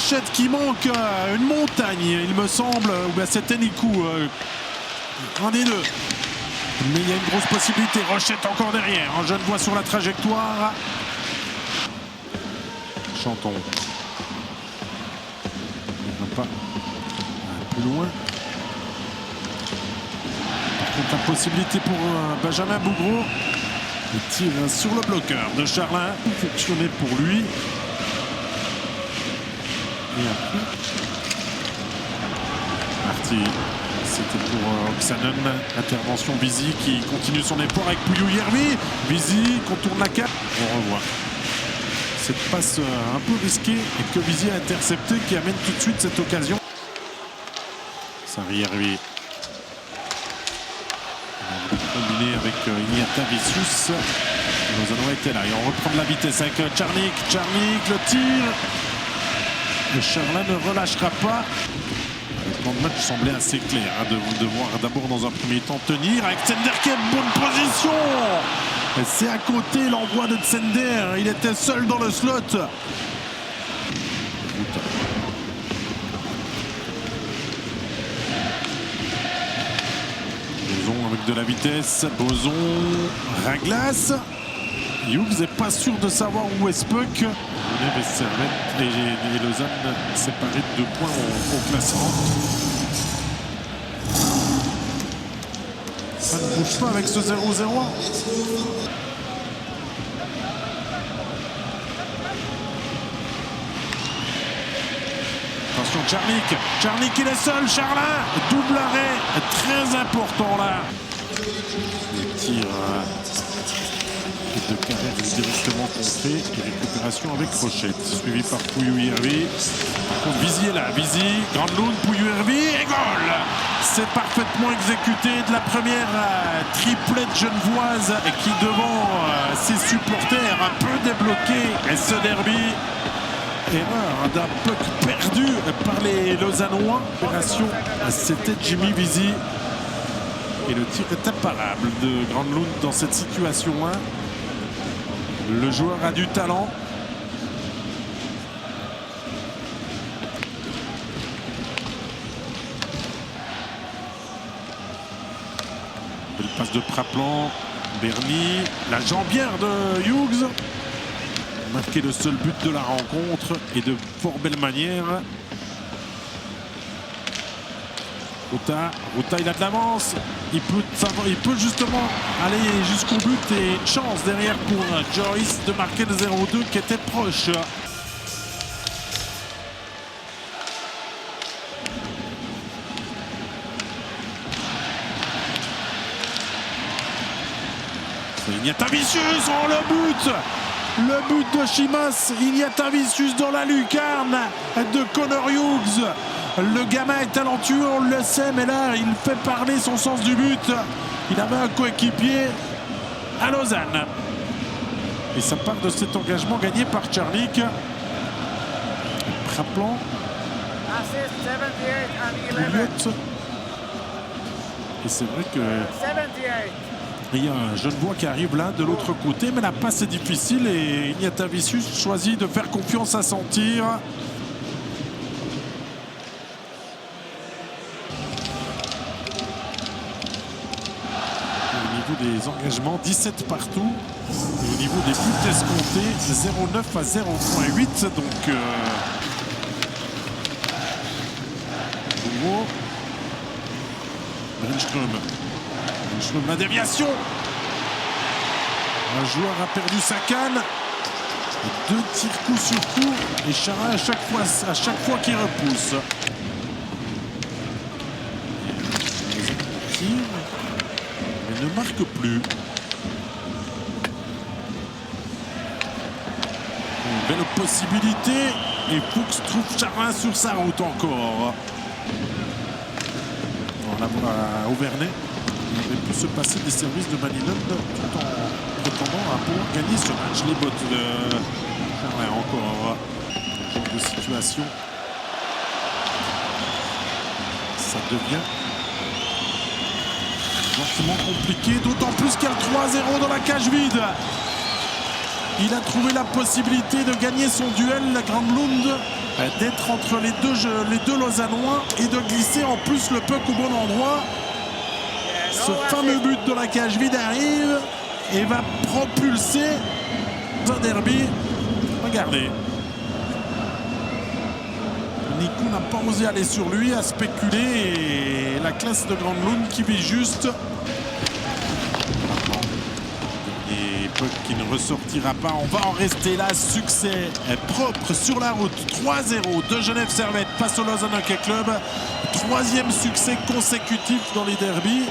Rochette qui manque une montagne, il me semble. C'était Nikou. Un des deux. Mais il y a une grosse possibilité. Rochette encore derrière. Un jeune voit sur la trajectoire. Chanton. Il ne va pas plus loin. Par contre, la possibilité pour Benjamin Bougreau. Il tire sur le bloqueur de Charlin. Fonctionner pour lui. Et après, Marty. C'était pour Oksanen. Intervention Vizy qui continue son effort avec Pouillou-Yervi. Vizy contourne la carte. On revoit cette passe un peu risquée et que Vizy a intercepté qui amène tout de suite cette occasion. Sarri-Yervi. Combiné avec Ignata Vicius. Lozano était là et on reprend de la vitesse avec Czarnik. Czarnik, le tir. Le Charlin ne relâchera pas. Le plan de match semblait assez clair. De devoir d'abord dans un premier temps tenir avec Tsender qui est en bonne position. C'est à côté l'envoi de Tsender. Il était seul dans le slot. Boson avec de la vitesse. Boson, Raglas. Hughes n'est pas sûr de savoir où est ce puck. Et Lausanne séparés de 2 points au classement. Ça ne bouge pas avec ce 0-0. Attention, Czarnik. Czarnik, il est seul. Charlin, double arrêt. Très important là. Le tir de carrière directement contré et récupération avec Rochette. Suivi par Pouillou-Yervi. Par contre, Vizy est là. Vizy, grande loune, Pouillou-Yervi et goal. C'est parfaitement exécuté de la première triplette genevoise qui devant ses supporters a peu débloqué ce derby. Erreur d'un puck perdu par les Lausannois. Opération, c'était Jimmy Vizy. Et le tir est imparable de Granlund dans cette situation-là. Le joueur a du talent. Belle passe de Praplan. Berny. La jambière de Hughes. Marqué le seul but de la rencontre et de fort belle manière. Ruta, il a de l'avance. Il peut justement aller jusqu'au but et une chance derrière pour Joyce de marquer le 0-2 qui était proche. C'est Ignata Vicius, oh le but! Le but de Chimas, Ignata Vicius dans la lucarne de Connor Hughes. Le gamin est talentueux, on le sait, mais là, il fait parler son sens du but. Il avait un coéquipier à Lausanne. Et ça part de cet engagement gagné par Czarnik. Praplan. Et c'est vrai que il y a un Genevois qui arrive là de l'autre côté, mais la passe est difficile et Ignata Vicius choisit de faire confiance à son tir. Des engagements, 17 partout. Et au niveau des buts escomptés, 0,9 à 0,8. Donc, Brinström, la déviation. Un joueur a perdu sa canne. 2 tirs coup sur coup. Et Chara à chaque fois qu'il repousse. Mais ne marque plus. Une belle possibilité. Et Fuchs trouve Charlin sur sa route encore. On la voit à Auvernais. Il aurait pu se passer des services de Manilon tout en prétendant à pouvoir gagner ce match. Les bottes de Charlin encore. Ce genre de situation. Ça devient gentiment compliqué, d'autant plus qu'il y a le 3-0 dans la cage vide. Il a trouvé la possibilité de gagner son duel, la Granlund. d'être entre les deux Lausannois et de glisser en plus le puck au bon endroit. Ce fameux but de la cage vide arrive et va propulser un derby. Regardez. Nico n'a pas osé aller sur lui, a spéculé, et la classe de Granlund qui vit juste. Et puck qui ne ressortira pas. On va en rester là. Succès propre sur la route. 3-0 de Genève Servette face au Lausanne Hockey Club. 3e succès consécutif dans les derbies.